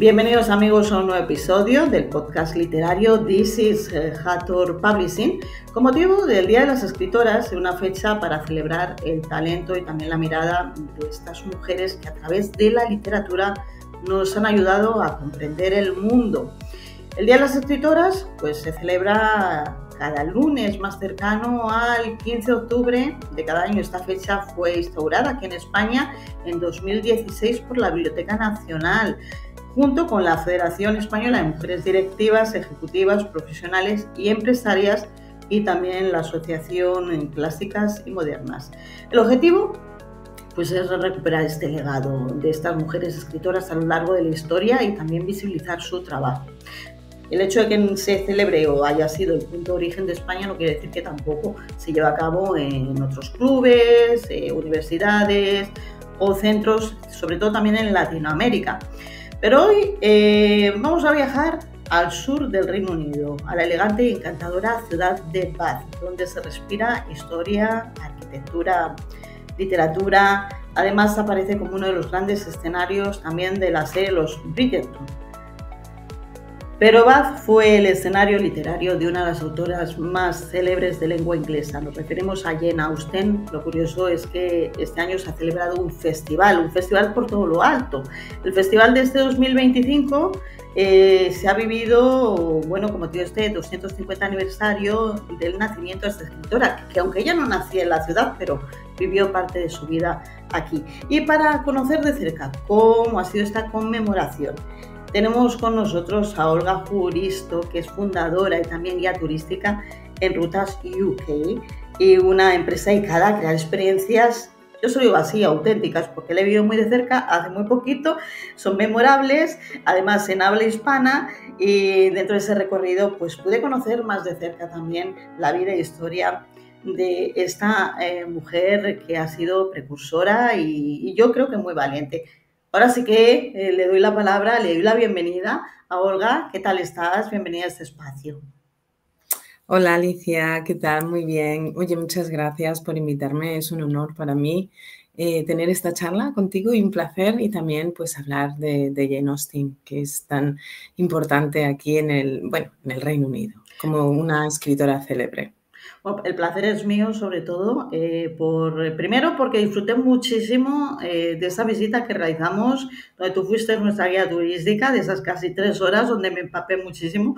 Bienvenidos amigos a un nuevo episodio del podcast literario This is Hathor Publishing, con motivo del Día de las Escritoras, una fecha para celebrar el talento y también la mirada de estas mujeres que a través de la literatura nos han ayudado a comprender el mundo. El Día de las Escritoras pues, se celebra cada lunes más cercano al 15 de octubre de cada año. Esta fecha fue instaurada aquí en España en 2016 por la Biblioteca Nacional, junto con la Federación Española de Mujeres Directivas, Ejecutivas, Profesionales y Empresarias y también la Asociación Clásicas y Modernas. El objetivo pues, es recuperar este legado de estas mujeres escritoras a lo largo de la historia y también visibilizar su trabajo. El hecho de que se celebre o haya sido el punto de origen de España no quiere decir que tampoco se lleve a cabo en otros clubes, universidades o centros, sobre todo también en Latinoamérica. Pero hoy vamos a viajar al sur del Reino Unido, a la elegante y encantadora ciudad de Bath, donde se respira historia, arquitectura, literatura. Además aparece como uno de los grandes escenarios también de la serie Los Bridgerton. Pero Bath fue el escenario literario de una de las autoras más célebres de lengua inglesa. Nos referimos a Jane Austen. Lo curioso es que este año se ha celebrado un festival por todo lo alto. El festival de este 2025 se ha vivido, bueno, como digo, este 250 aniversario del nacimiento de esta escritora, que aunque ella no nacía en la ciudad, pero vivió parte de su vida aquí. Y para conocer de cerca cómo ha sido esta conmemoración, tenemos con nosotros a Olga Juaristo, que es fundadora y también guía turística en Rutas UK y una empresa dedicada a crear experiencias, yo soy así, auténticas, porque la he vivido muy de cerca hace muy poquito, son memorables, además en habla hispana, y dentro de ese recorrido pues pude conocer más de cerca también la vida e historia de esta mujer que ha sido precursora y yo creo que muy valiente. Ahora sí que le doy la palabra, le doy la bienvenida a Olga. ¿Qué tal estás? Bienvenida a este espacio. Hola Alicia, ¿qué tal? Muy bien. Oye, muchas gracias por invitarme. Es un honor para mí tener esta charla contigo y un placer, y también pues hablar de Jane Austen, que es tan importante aquí en el Reino Unido, como una escritora célebre. Bueno, el placer es mío, sobre todo, primero porque disfruté muchísimo de esa visita que realizamos, donde tú fuiste nuestra guía turística, de esas casi 3 horas, donde me empapé muchísimo.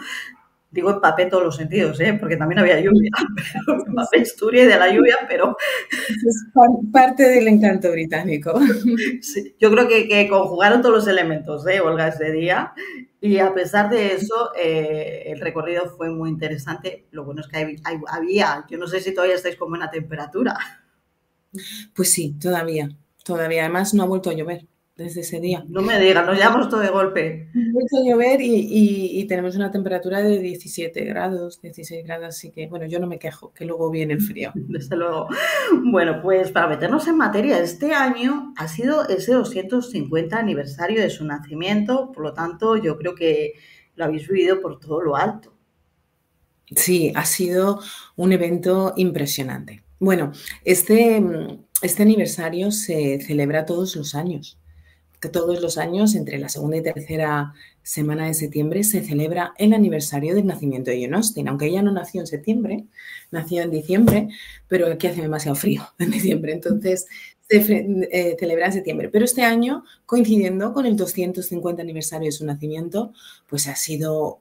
Digo empapé en todos los sentidos, porque también había lluvia, pero me empapé estudié de la lluvia, pero... Es parte del encanto británico. Sí, yo creo que conjugaron todos los elementos, Olga, ese día. Y a pesar de eso, el recorrido fue muy interesante. Lo bueno es que había, yo no sé si todavía estáis con buena temperatura. Pues sí, todavía. Además no ha vuelto a llover desde ese día. No me digas, nos llevamos todo de golpe. Ha vuelto a llover y tenemos una temperatura de 17 grados, 16 grados, así que bueno, yo no me quejo, que luego viene el frío. Desde luego. Bueno, pues para meternos en materia, este año ha sido ese 250 aniversario de su nacimiento, por lo tanto yo creo que lo habéis vivido por todo lo alto. Sí, ha sido un evento impresionante. Bueno, este aniversario se celebra todos los años. Todos los años, entre la segunda y tercera semana de septiembre, se celebra el aniversario del nacimiento de Jane Austen. Aunque ella no nació en septiembre, nació en diciembre, pero aquí hace demasiado frío en diciembre, entonces se celebra en septiembre. Pero este año, coincidiendo con el 250 aniversario de su nacimiento, pues ha sido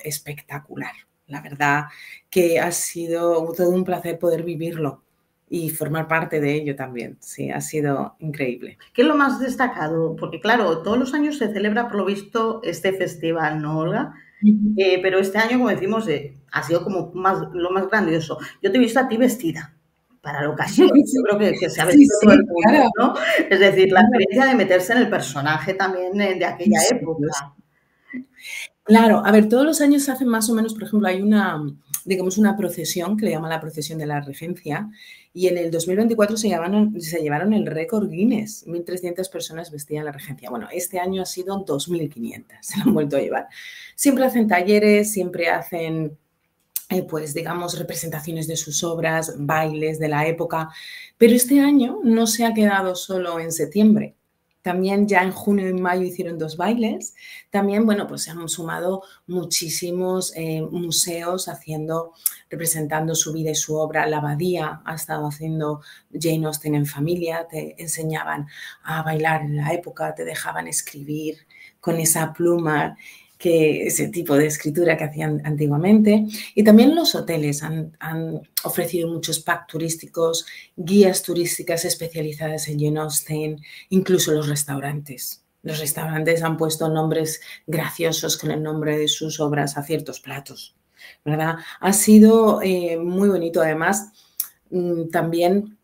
espectacular. La verdad que ha sido todo un placer poder vivirlo y formar parte de ello también. Sí, ha sido increíble. ¿Qué es lo más destacado? Porque claro, todos los años se celebra por lo visto este festival, ¿no, Olga? Pero este año, como decimos, ha sido como lo más grandioso. Yo te he visto a ti vestida para la ocasión. Yo creo que se ha vestido todo el mundo, claro, ¿no? Es decir, la experiencia de meterse en el personaje también de aquella época. Claro, a ver, todos los años se hacen más o menos, por ejemplo, hay una procesión que le llaman la procesión de la Regencia, y en el 2024 se llevaron el récord Guinness, 1.300 personas vestían la Regencia. Bueno, este año ha sido 2.500, se lo han vuelto a llevar. Siempre hacen talleres, siempre hacen, pues digamos, representaciones de sus obras, bailes de la época, pero este año no se ha quedado solo en septiembre. También ya en junio y mayo hicieron 2 bailes. También, bueno, pues se han sumado muchísimos museos representando su vida y su obra. La Abadía ha estado haciendo Jane Austen en familia, te enseñaban a bailar en la época, te dejaban escribir con esa pluma, ese tipo de escritura que hacían antiguamente. Y también los hoteles han ofrecido muchos packs turísticos, guías turísticas especializadas en Jane Austen, incluso los restaurantes. Los restaurantes han puesto nombres graciosos con el nombre de sus obras a ciertos platos, ¿verdad? Ha sido muy bonito. Además, también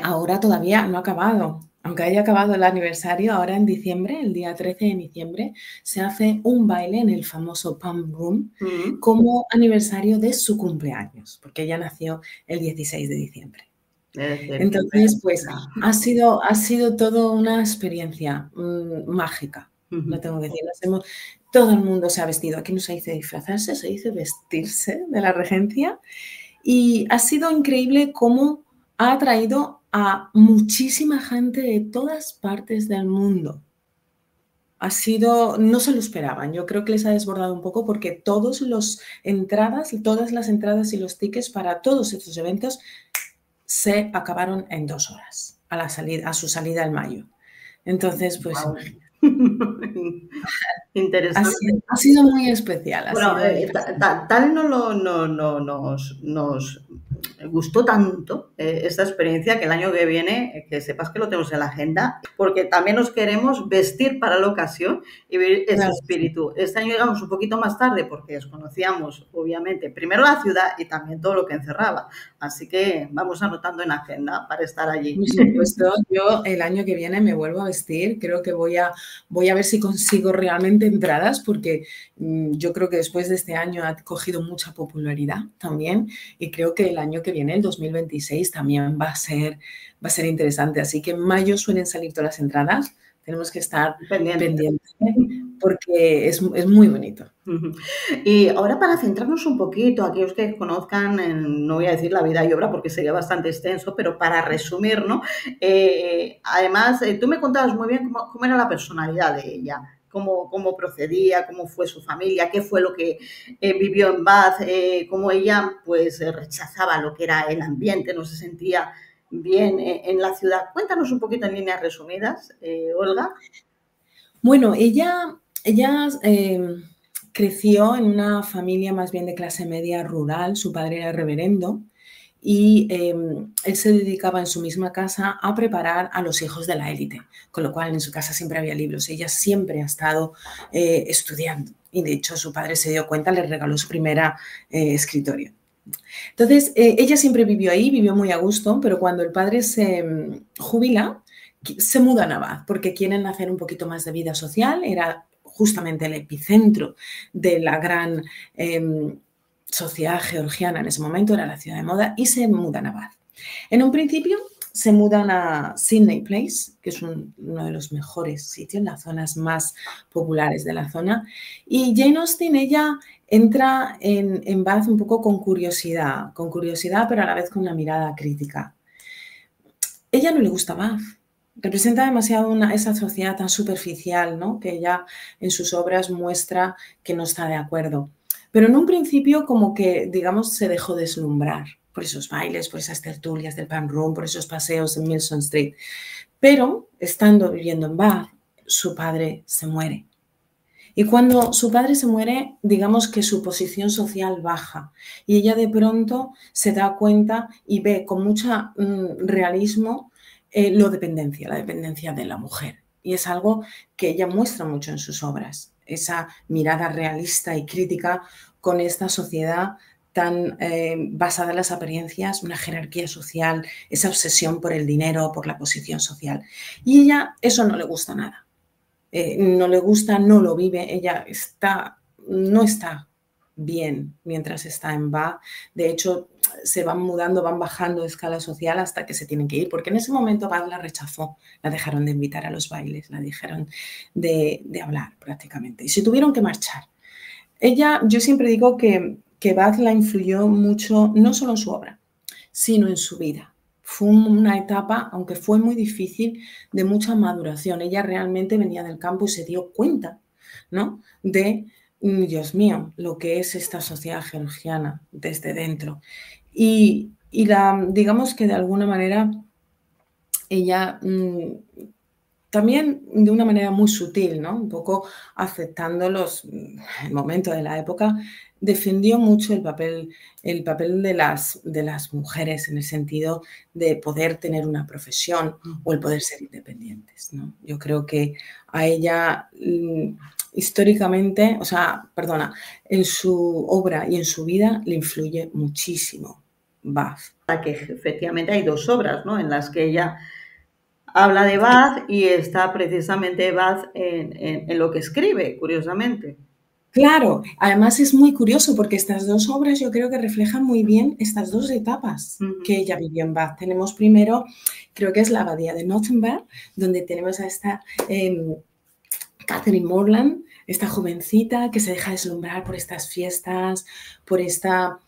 ahora todavía no ha acabado. Aunque haya acabado el aniversario, ahora en diciembre, el día 13 de diciembre, se hace un baile en el famoso Pump Room como aniversario de su cumpleaños, porque ella nació el 16 de diciembre. Entonces, pues ha sido todo una experiencia mágica, lo tengo que decir. Todo el mundo se ha vestido. Aquí no se dice disfrazarse, se dice vestirse de la regencia. Y ha sido increíble cómo ha atraído a muchísima gente de todas partes del mundo. No se lo esperaban. Yo creo que les ha desbordado un poco porque todas las entradas y los tickets para todos estos eventos se acabaron en 2 horas a su salida en mayo. Entonces, pues wow. Interesante. Ha sido muy especial. Bueno, tal nos gustó tanto esta experiencia que el año que viene, que sepas que lo tenemos en la agenda, porque también nos queremos vestir para la ocasión y vivir ese espíritu. Este año llegamos un poquito más tarde porque desconocíamos, obviamente, primero la ciudad y también todo lo que encerraba. Así que vamos anotando en la agenda para estar allí. Por supuesto, yo el año que viene me vuelvo a vestir. Creo que voy a ver si consigo realmente entradas, porque yo creo que después de este año ha cogido mucha popularidad también, y creo que el año que viene, el 2026, también va a ser interesante. Así que en mayo suelen salir todas las entradas. Tenemos que estar pendientes porque es muy bonito. Y ahora, para centrarnos un poquito, aquellos que conozcan, no voy a decir la vida y obra porque sería bastante extenso, pero para resumir, ¿no? Además, tú me contabas muy bien cómo era la personalidad de ella. Cómo procedía, cómo fue su familia, qué fue lo que vivió en Bath, cómo ella pues rechazaba lo que era el ambiente, no se sentía bien en la ciudad. Cuéntanos un poquito en líneas resumidas, Olga. Bueno, ella creció en una familia más bien de clase media rural. Su padre era reverendo y él se dedicaba en su misma casa a preparar a los hijos de la élite, con lo cual en su casa siempre había libros. Ella siempre ha estado estudiando y de hecho su padre se dio cuenta, le regaló su primera escritorio. Entonces ella siempre vivió ahí, vivió muy a gusto, pero cuando el padre se jubila, se mudan a Bath porque quieren hacer un poquito más de vida social. Era justamente el epicentro de la gran sociedad georgiana en ese momento, era la ciudad de moda, y se mudan a Bath. En un principio se mudan a Sydney Place, que es uno de los mejores sitios, las zonas más populares de la zona, y Jane Austen, ella entra en Bath un poco con curiosidad, pero a la vez con una mirada crítica. Ella no le gusta Bath. Representa demasiado esa sociedad tan superficial, ¿no? Que ella en sus obras muestra que no está de acuerdo. Pero en un principio como que, digamos, se dejó deslumbrar por esos bailes, por esas tertulias del Pump Room, por esos paseos en Milson Street. Pero, estando viviendo en Bath, su padre se muere. Y cuando su padre se muere, digamos que su posición social baja. Y ella de pronto se da cuenta y ve con mucho realismo la dependencia de la mujer. Y es algo que ella muestra mucho en sus obras, esa mirada realista y crítica con esta sociedad tan basada en las apariencias, una jerarquía social, esa obsesión por el dinero, por la posición social. Y ella eso no le gusta nada. No le gusta, no lo vive. Ella no está bien mientras está en Bath. De hecho, se van mudando, van bajando de escala social hasta que se tienen que ir, porque en ese momento Bath la rechazó, la dejaron de invitar a los bailes, la dejaron de hablar prácticamente y se tuvieron que marchar. Yo siempre digo que Bath la influyó mucho, no solo en su obra, sino en su vida. fue una etapa, aunque fue muy difícil, de mucha maduración. Ella realmente venía del campo y se dio cuenta, ¿no?, de, Dios mío, lo que es esta sociedad georgiana desde dentro. Y digamos que de alguna manera ella, también de una manera muy sutil, ¿no?, un poco aceptando el momento de la época, defendió mucho el papel de las mujeres en el sentido de poder tener una profesión o el poder ser independientes, ¿no? Yo creo que a ella, históricamente, en su obra y en su vida le influye muchísimo Bach. Que efectivamente hay dos obras, ¿no?, en las que ella habla de Bach y está precisamente Bach en lo que escribe, curiosamente. Claro, además es muy curioso porque estas dos obras yo creo que reflejan muy bien estas dos etapas que ella vivió en Bach. Tenemos primero, creo que es la abadía de Nottenberg, donde tenemos a esta Catherine Morland, esta jovencita que se deja deslumbrar por estas fiestas, por esta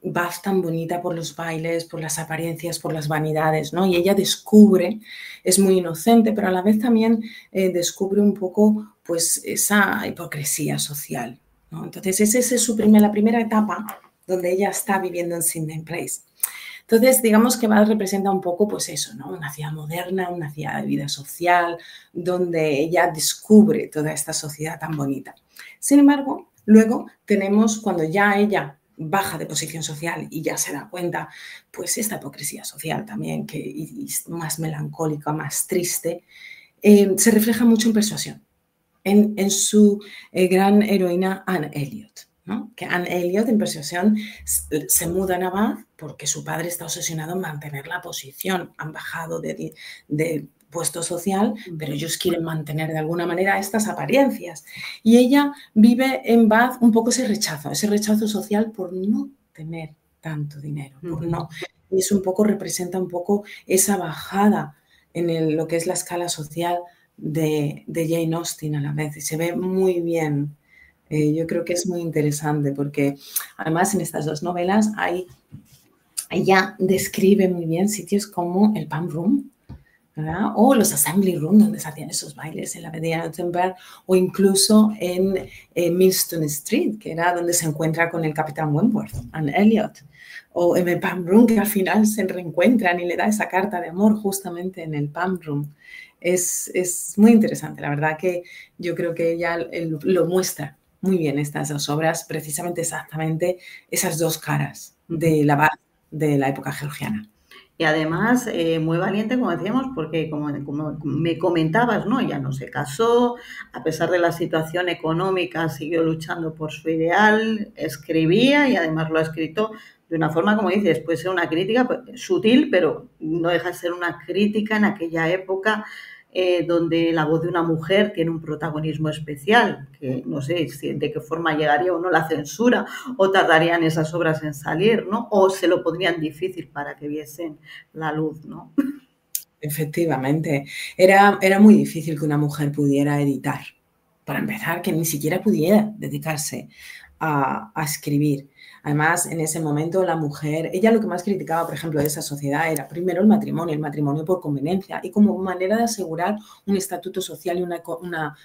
Bach tan bonita, por los bailes, por las apariencias, por las vanidades, ¿no? Y ella descubre, es muy inocente, pero a la vez también descubre un poco pues esa hipocresía social, ¿no? Entonces esa es la primera etapa donde ella está viviendo en Sydenham Place. Entonces, digamos que Bach representa un poco, pues eso, ¿no?, una ciudad moderna, una ciudad de vida social, donde ella descubre toda esta sociedad tan bonita. Sin embargo, luego tenemos cuando ya ella baja de posición social y ya se da cuenta, pues esta hipocresía social también, y más melancólica, más triste, se refleja mucho en Persuasión, en su gran heroína Anne Elliot, ¿no? Que Anne Elliot en Persuasión se muda a Bath porque su padre está obsesionado en mantener la posición. Han bajado de puesto social, pero ellos quieren mantener de alguna manera estas apariencias. Y ella vive en Bath un poco ese rechazo social por no tener tanto dinero, por no. Y eso un poco representa un poco esa bajada en lo que es la escala social de Jane Austen a la vez, y se ve muy bien. Yo creo que es muy interesante porque además en estas dos novelas ella describe muy bien sitios como el Palm Room, ¿verdad?, o los Assembly Room, donde se hacían esos bailes en la abadía de Nottenberg, o incluso en Millstone Street, que era donde se encuentra con el capitán Wentworth, Anne Elliot, o en el Palm Room, que al final se reencuentran y le da esa carta de amor justamente en el Palm Room. Es muy interesante, la verdad que yo creo que ella lo muestra muy bien, estas dos obras, precisamente exactamente esas dos caras de la época georgiana. Y además muy valiente, como decíamos, porque como me comentabas, ¿no?, ella no se casó, a pesar de la situación económica siguió luchando por su ideal, escribía y además lo ha escrito de una forma, como dices, puede ser una crítica sutil, pero no deja de ser una crítica en aquella época donde la voz de una mujer tiene un protagonismo especial, que no sé de qué forma llegaría o no la censura, o tardarían esas obras en salir, ¿no?, o se lo pondrían difícil para que viesen la luz, ¿no? Efectivamente. Era muy difícil que una mujer pudiera editar. Para empezar, que ni siquiera pudiera dedicarse a escribir. Además, en ese momento la mujer, ella lo que más criticaba, por ejemplo, de esa sociedad era primero el matrimonio por conveniencia y como manera de asegurar un estatuto social y una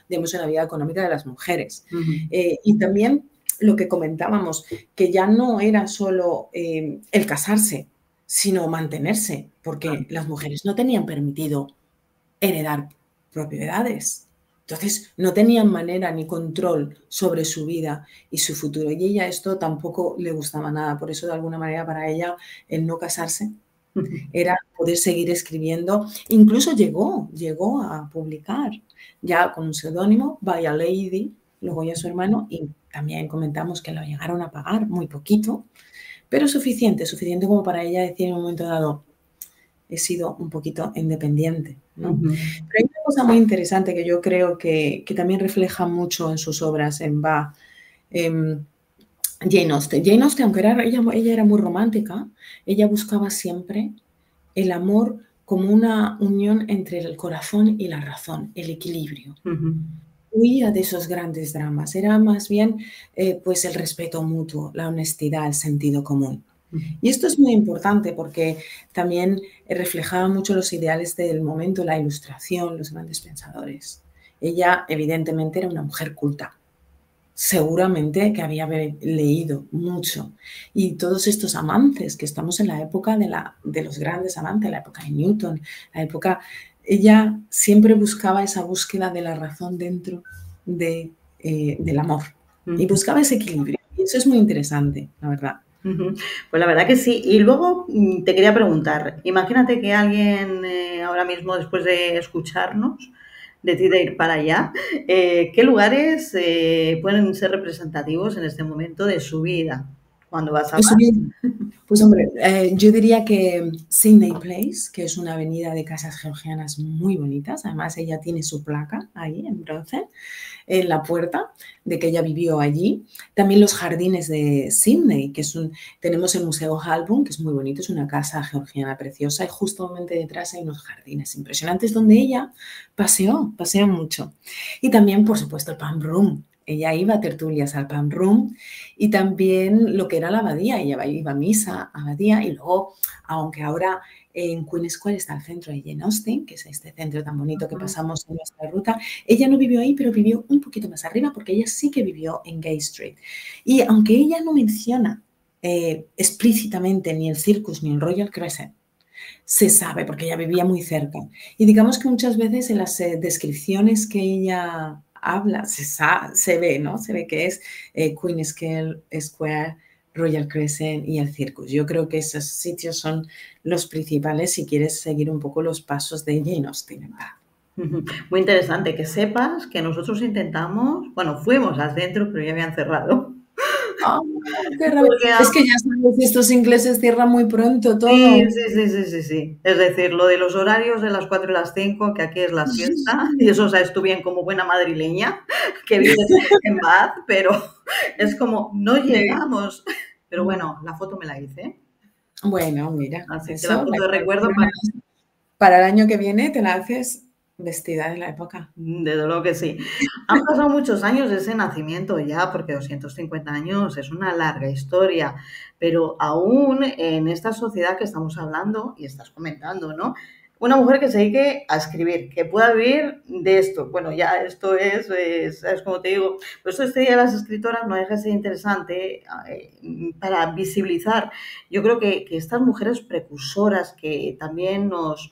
vida económica de las mujeres. Y también lo que comentábamos, que ya no era solo el casarse, sino mantenerse, porque las mujeres no tenían permitido heredar propiedades. Entonces, no tenían manera ni control sobre su vida y su futuro. Y ella esto tampoco le gustaba nada. Por eso, de alguna manera, para ella, el no casarse era poder seguir escribiendo. Incluso llegó a publicar ya con un seudónimo, By a Lady, luego ya su hermano, y también comentamos que lo llegaron a pagar muy poquito, pero suficiente como para ella decir en un momento dado, he sido un poquito independiente, ¿no? Pero hay una cosa muy interesante que yo creo que también refleja mucho en sus obras, en Bach, Jane Austen. Jane Austen, aunque ella era muy romántica, ella buscaba siempre el amor como una unión entre el corazón y la razón, el equilibrio. Huía de esos grandes dramas, era más bien pues el respeto mutuo, la honestidad, el sentido común. Y esto es muy importante porque también reflejaba mucho los ideales del momento, la Ilustración, los grandes pensadores. Ella evidentemente era una mujer culta, seguramente que había leído mucho. Y todos estos amantes, que estamos en la época de los grandes amantes, la época de Newton, la época... Ella siempre buscaba esa búsqueda de la razón dentro del amor y buscaba ese equilibrio. Y eso es muy interesante, la verdad. Pues la verdad que sí. Y luego te quería preguntar, imagínate que alguien ahora mismo, después de escucharnos, decide ir para allá. ¿Qué lugares pueden ser representativos en este momento de su vida? Cuando vas a... Pues hombre, yo diría que Sydney Place, que es una avenida de casas georgianas muy bonitas, además ella tiene su placa ahí en bronce, en la puerta de que ella vivió allí. También los jardines de Sydney, que tenemos el Museo Halbun, que es muy bonito, es una casa georgiana preciosa y justamente detrás hay unos jardines impresionantes donde ella paseó mucho. Y también, por supuesto, el Palm Room. Ella iba a tertulias al Palm Room y también lo que era la abadía. Ella iba a misa, abadía, y luego, aunque ahora en Queen Square está el centro de Jane Austen, que es este centro tan bonito que pasamos en nuestra ruta, ella no vivió ahí, pero vivió un poquito más arriba porque ella sí que vivió en Gay Street. Y aunque ella no menciona explícitamente ni el Circus ni el Royal Crescent, se sabe porque ella vivía muy cerca. Y digamos que muchas veces en las descripciones que ella habla, se ve, ¿no? Se ve que es Queen Square, Royal Crescent y el Circus. Yo creo que esos sitios son los principales si quieres seguir un poco los pasos de Jane Austen, ¿verdad? Muy interesante que sepas que nosotros intentamos, bueno, fuimos al centro, pero ya habían cerrado. Oh, qué rabia. Es que ya sabes, estos ingleses cierran muy pronto todo. Sí. Es decir, lo de los horarios de las 4 y las 5, que aquí es la siesta, y eso sabes tú bien como buena madrileña, que vives en Bath, pero es como, no llegamos. Pero bueno, la foto me la hice. Bueno, mira. Así que la foto de recuerdo para el año que viene te la haces vestida de la época. Desde luego que sí. Han pasado muchos años de ese nacimiento ya, porque 250 años es una larga historia, pero aún en esta sociedad que estamos hablando y estás comentando, ¿no? Una mujer que se dedique a escribir, que pueda vivir de esto. Bueno, ya esto es como te digo, por eso este Día de las Escritoras no deja de ser interesante para visibilizar. Yo creo que estas mujeres precursoras que también nos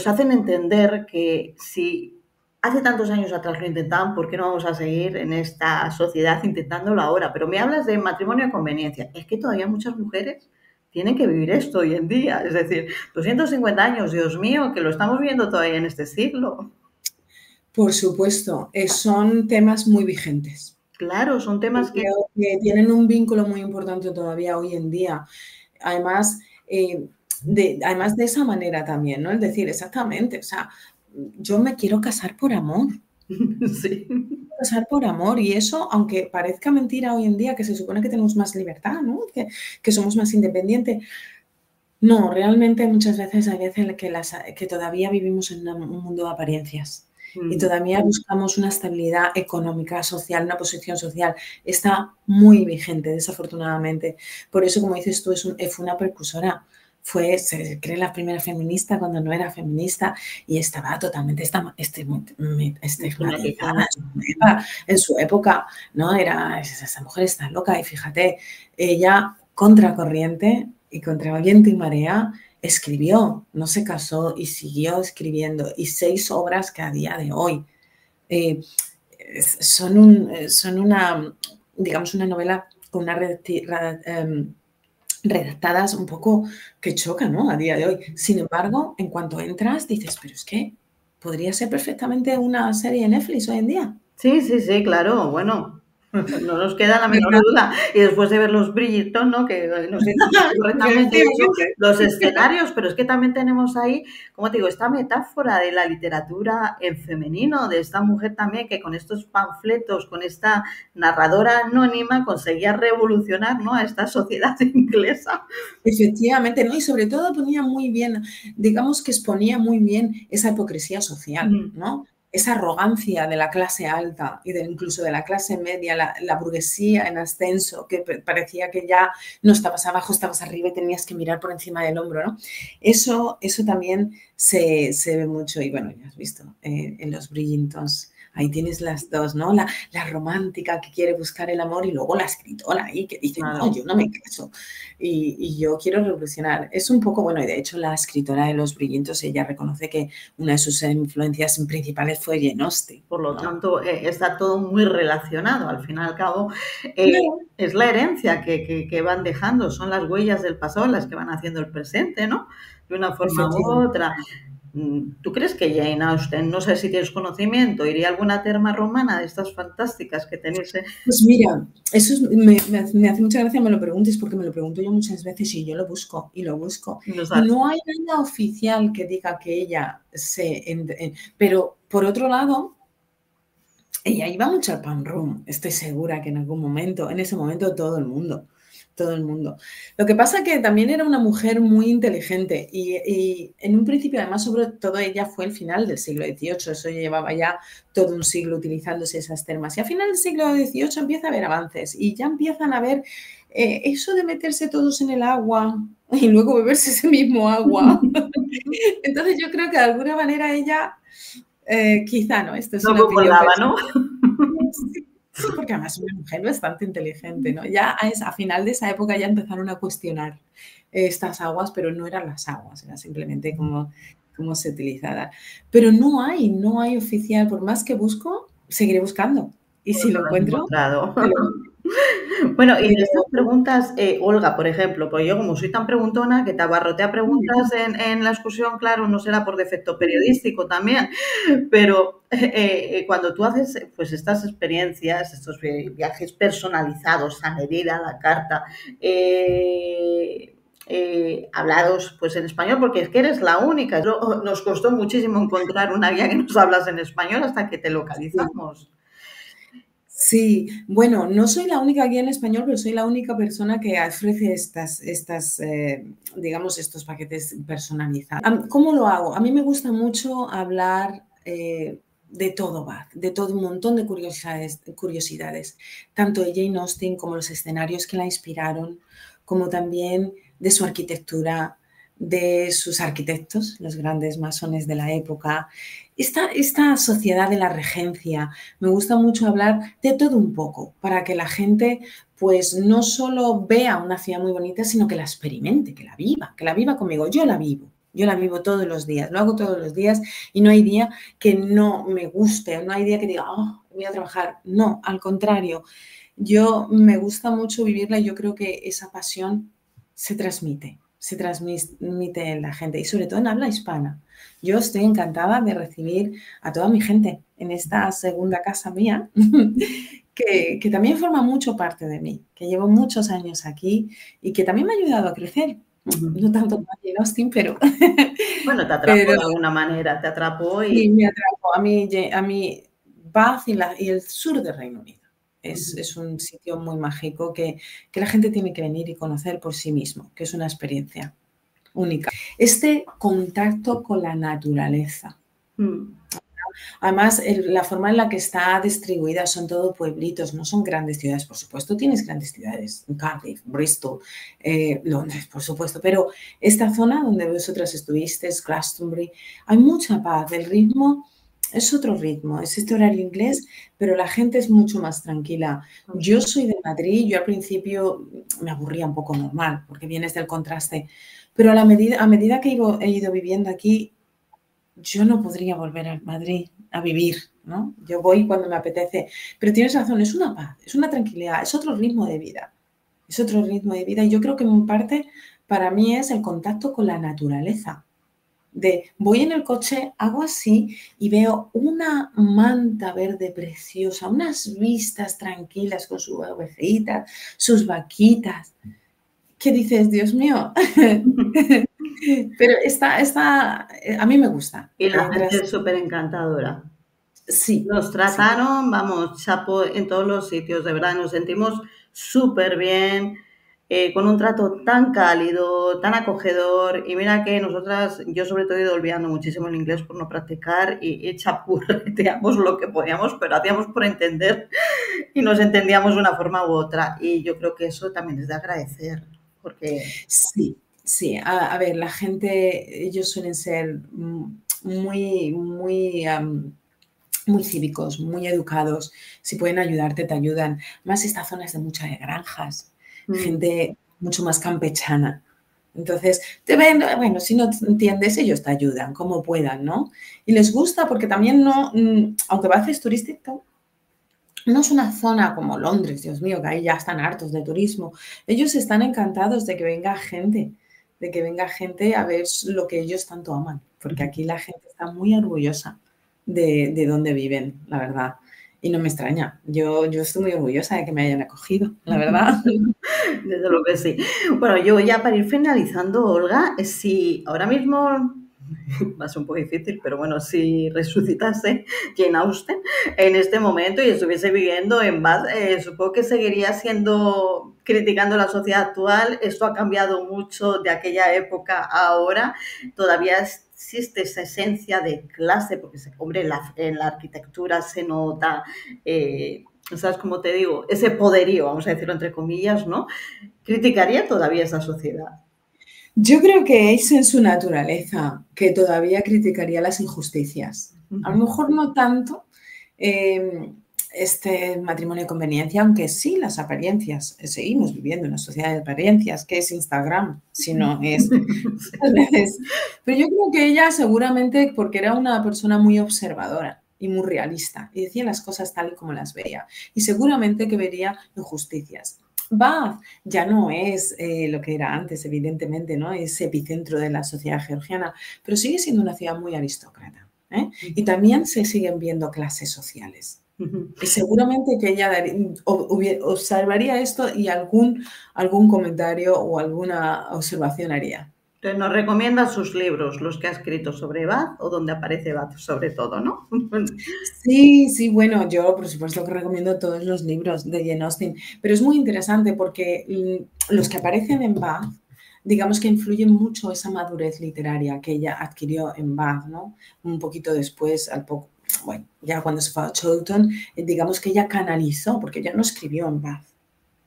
hacen entender que si hace tantos años atrás lo intentaban, ¿por qué no vamos a seguir en esta sociedad intentándolo ahora? Pero me hablas de matrimonio de conveniencia. Es que todavía muchas mujeres tienen que vivir esto hoy en día. Es decir, 250 años, Dios mío, que lo estamos viendo todavía en este siglo. Por supuesto, son temas muy vigentes. Claro, son temas que tienen un vínculo muy importante todavía hoy en día. Además, además de esa manera también, ¿no? Es decir, exactamente, o sea, yo me quiero casar por amor. Sí. Casar por amor, y eso, aunque parezca mentira hoy en día, que se supone que tenemos más libertad, ¿no? Que somos más independientes. No, realmente muchas veces hay veces que todavía vivimos en un mundo de apariencias. Y todavía buscamos una estabilidad económica, social, una posición social. Está muy vigente, desafortunadamente. Por eso, como dices tú, fue una precursora. Se cree la primera feminista cuando no era feminista y estaba totalmente estigmatizada en su época, ¿no? Esa mujer está loca y fíjate, ella contracorriente y contra viento y marea escribió, no se casó y siguió escribiendo, y 6 obras que a día de hoy son una, digamos, una novela con una redactadas un poco que chocan, ¿no? A día de hoy. Sin embargo, en cuanto entras, dices, pero es que podría ser perfectamente una serie de Netflix hoy en día. Sí, claro, bueno. No nos queda la menor duda. Y después de ver los Bridgerton, ¿no? Que nos correctamente los escenarios, pero es que también tenemos ahí, como te digo, esta metáfora de la literatura en femenino, de esta mujer también que con estos panfletos, con esta narradora anónima conseguía revolucionar, ¿no? A esta sociedad inglesa. Efectivamente, ¿no? Y sobre todo ponía muy bien, digamos que exponía muy bien esa hipocresía social, ¿no? esa arrogancia de la clase alta y incluso de la clase media, la burguesía en ascenso, que parecía que ya no estabas abajo, estabas arriba y tenías que mirar por encima del hombro, ¿no? Eso también se ve mucho y bueno, ya has visto en los Bridgertons. Ahí tienes las dos, ¿no? La romántica que quiere buscar el amor y luego la escritora ahí que dice, Claro. no, yo no me caso y yo quiero revolucionar. Es un poco, bueno, y de hecho la escritora de los Brillantos, ella reconoce que una de sus influencias principales fue Jane Austen. Por lo tanto, está todo muy relacionado. Al fin y al cabo, Claro. es la herencia que van dejando, son las huellas del pasado las que van haciendo el presente, ¿no? De una forma u Efectivamente. otra. ¿Tú crees que Jane Austen, no sé si tienes conocimiento, iría a alguna terma romana de estas fantásticas que tenéis? Pues mira, eso me hace mucha gracia me lo preguntes porque me lo pregunto yo muchas veces y yo lo busco y lo busco. No Y sabes. no hay nada oficial que diga que ella pero por otro lado, ella iba mucho al pan room, estoy segura que en algún momento, en ese momento todo el mundo. Lo que pasa que también era una mujer muy inteligente y en un principio, además, sobre todo ella fue el final del siglo XVIII, eso llevaba ya todo un siglo utilizándose esas termas. Y a final del siglo XVIII empieza a haber avances y ya empiezan a ver eso de meterse todos en el agua y luego beberse ese mismo agua. Entonces yo creo que de alguna manera ella, quizá, ¿no? Esto es No una opinión concordaba, ¿no? Sí, porque además es una mujer bastante inteligente, ¿no? Ya a final de esa época ya empezaron a cuestionar estas aguas, pero no eran las aguas, era simplemente cómo se utilizaba. Pero no hay oficial, por más que busco, seguiré buscando. Y Pues si no lo lo has encuentro, encontrado. te lo Bueno, y de estas pero preguntas, Olga, por ejemplo, pues yo como soy tan preguntona, que te abarroté a preguntas en la excursión, claro, no será por defecto periodístico también, pero cuando tú haces pues estas experiencias, estos viajes personalizados a medida, a la carta, hablados pues en español, porque es que eres la única. Nos costó muchísimo encontrar una guía que nos hablas en español hasta que te sí. localizamos. Sí, bueno, no soy la única guía en español, pero soy la única persona que ofrece digamos, estos paquetes personalizados. ¿Cómo lo hago? A mí me gusta mucho hablar de todo Bath, de todo un montón de curiosidades, tanto de Jane Austen como los escenarios que la inspiraron, como también de su arquitectura, de sus arquitectos, los grandes masones de la época, esta sociedad de la regencia. Me gusta mucho hablar de todo un poco para que la gente pues no solo vea una ciudad muy bonita, sino que la experimente, que la viva conmigo. Yo la vivo todos los días, lo hago todos los días y no hay día que no me guste, no hay día que diga, oh, voy a trabajar. No, al contrario, yo me gusta mucho vivirla y yo creo que esa pasión se transmite en la gente y sobre todo en habla hispana. Yo estoy encantada de recibir a toda mi gente en esta segunda casa mía, que también forma mucho parte de mí, que llevo muchos años aquí y que también me ha ayudado a crecer. No tanto como Jane Austen, pero... Bueno, te atrapó pero de alguna manera, te atrapó y... sí, me atrapó a mí Bath y el sur del Reino Unido. Es un sitio muy mágico que la gente tiene que venir y conocer por sí mismo, que es una experiencia única. Este contacto con la naturaleza. Además, la forma en la que está distribuida son todo pueblitos, no son grandes ciudades, por supuesto, tienes grandes ciudades, Cardiff, Bristol, Londres, por supuesto, pero esta zona donde vosotras estuvisteis, Glastonbury, hay mucha paz, el ritmo es otro ritmo, es este horario inglés, pero la gente es mucho más tranquila. Yo soy de Madrid, yo al principio me aburría un poco normal, porque vienes del contraste, pero a medida que he ido viviendo aquí, yo no podría volver a Madrid a vivir, ¿no? Yo voy cuando me apetece, pero tienes razón, es una paz, es una tranquilidad, es otro ritmo de vida, y yo creo que en parte para mí es el contacto con la naturaleza. Voy en el coche, hago así y veo una manta verde preciosa, unas vistas tranquilas con sus ovecitas, sus vaquitas. ¿Qué dices, Dios mío? Pero a mí me gusta. Y la gente es súper encantadora. Sí, Nos sí. trataron, vamos, chapo en todos los sitios, de verdad, nos sentimos súper bien. con un trato tan cálido, tan acogedor. Y mira que nosotras, yo sobre todo he ido olvidando muchísimo el inglés por no practicar y chapurreteamos lo que podíamos, pero hacíamos por entender y nos entendíamos de una forma u otra. Y yo creo que eso también es de agradecer, porque... Sí, sí. A ver, la gente, ellos suelen ser muy cívicos, muy educados. Si pueden ayudarte, te ayudan. Más esta zona es de muchas granjas, gente mucho más campechana. Entonces, te ven, bueno, si no entiendes, ellos te ayudan como puedan, ¿no? Y les gusta porque también no, aunque Bath es turístico, no es una zona como Londres, Dios mío, que ahí ya están hartos de turismo. Ellos están encantados de que venga gente a ver lo que ellos tanto aman, porque aquí la gente está muy orgullosa de dónde viven, la verdad. Y no me extraña, yo estoy muy orgullosa de que me hayan acogido, la verdad. Desde luego que sí. Bueno, yo ya para ir finalizando, Olga, si ahora mismo, va a ser un poco difícil, pero bueno, si resucitase Jane Austen en este momento y estuviese viviendo en Bath, supongo que seguiría criticando la sociedad actual. Esto ha cambiado mucho de aquella época a ahora. Todavía existe esa esencia de clase, porque, hombre, en la arquitectura se nota... ¿sabes cómo te digo? Ese poderío, vamos a decirlo entre comillas, ¿no? ¿Criticaría todavía esa sociedad? Yo creo que es en su naturaleza, que todavía criticaría las injusticias. A lo mejor no tanto este matrimonio de conveniencia, aunque sí las apariencias. Seguimos viviendo en una sociedad de apariencias, que es Instagram, si no es... Pero yo creo que ella seguramente, porque era una persona muy observadora y muy realista, y decía las cosas tal y como las veía, y seguramente que vería injusticias. Bath ya no es lo que era antes, evidentemente, ¿no? Es epicentro de la sociedad georgiana, pero sigue siendo una ciudad muy aristócrata, ¿eh? Y también se siguen viendo clases sociales. Y seguramente que ella observaría esto y algún comentario o alguna observación haría. Entonces nos recomienda sus libros, los que ha escrito sobre Bath o donde aparece Bath sobre todo, ¿no? Sí, bueno, yo por supuesto que recomiendo todos los libros de Jane Austen, pero es muy interesante porque los que aparecen en Bath, digamos que influyen mucho esa madurez literaria que ella adquirió en Bath, ¿no? Un poquito después, bueno, ya cuando se fue a Chawton, digamos que ella canalizó, porque ella no escribió en Bath.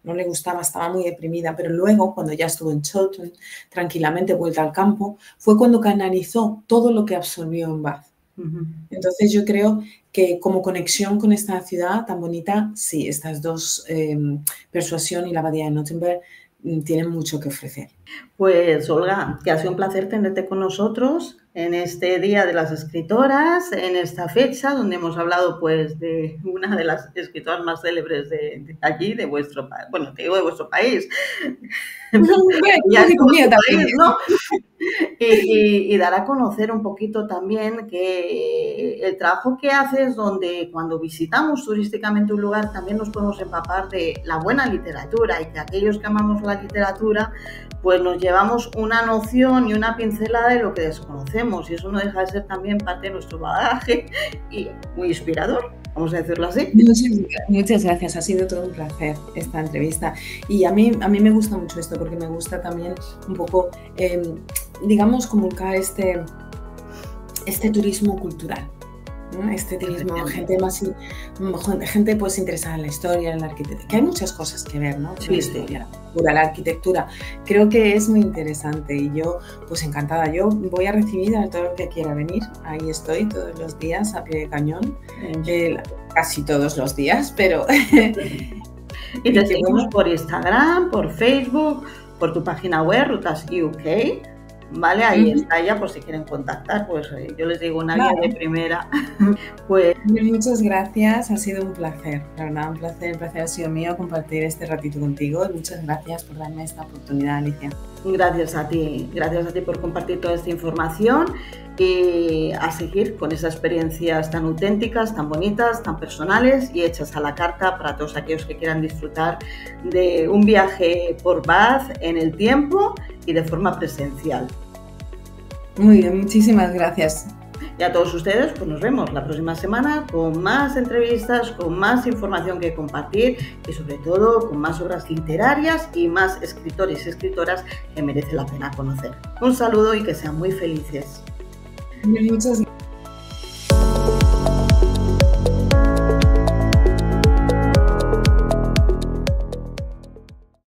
No le gustaba, estaba muy deprimida, pero luego, cuando ya estuvo en Chawton, tranquilamente vuelta al campo, fue cuando canalizó todo lo que absorbió en Bath. Entonces yo creo que como conexión con esta ciudad tan bonita, sí, estas dos, Persuasión y la Abadía de Nottingham, tienen mucho que ofrecer. Pues Olga, que ha sido un placer tenerte con nosotros en este Día de las Escritoras, en esta fecha donde hemos hablado pues de una de las escritoras más célebres de allí, de vuestro país, bueno, te digo de vuestro país, ya es vuestro país, ¿no? Y dar a conocer un poquito también que el trabajo que haces, donde cuando visitamos turísticamente un lugar también nos podemos empapar de la buena literatura, y que aquellos que amamos la literatura pues nos llevamos una noción y una pincelada de lo que desconocemos, y eso no deja de ser también parte de nuestro bagaje y muy inspirador, vamos a decirlo así. Muchas gracias, ha sido todo un placer esta entrevista, y a mí me gusta mucho esto porque me gusta también un poco, digamos, comunicar este turismo cultural, ¿no? Este turismo, gente pues interesada en la historia, en la arquitectura, que hay muchas cosas que ver, ¿no? Sí, historia, la arquitectura, creo que es muy interesante, y yo pues encantada. Yo voy a recibir a todo el que quiera venir, ahí estoy todos los días a pie de cañón, casi todos los días, pero... Y te seguimos por Instagram, por Facebook, por tu página web, Rutas UK, ¿vale? Ahí está ya, por si quieren contactar, pues yo les digo una guía de primera. Pues muchas gracias, ha sido un placer, la verdad, un placer. El placer ha sido mío compartir este ratito contigo, y muchas gracias por darme esta oportunidad, Alicia. Gracias a ti por compartir toda esta información, y a seguir con esas experiencias tan auténticas, tan bonitas, tan personales y hechas a la carta para todos aquellos que quieran disfrutar de un viaje por Bath en el tiempo y de forma presencial. Muy bien, muchísimas gracias. Y a todos ustedes, pues nos vemos la próxima semana con más entrevistas, con más información que compartir y sobre todo con más obras literarias y más escritores y escritoras que merece la pena conocer. Un saludo y que sean muy felices. Muchas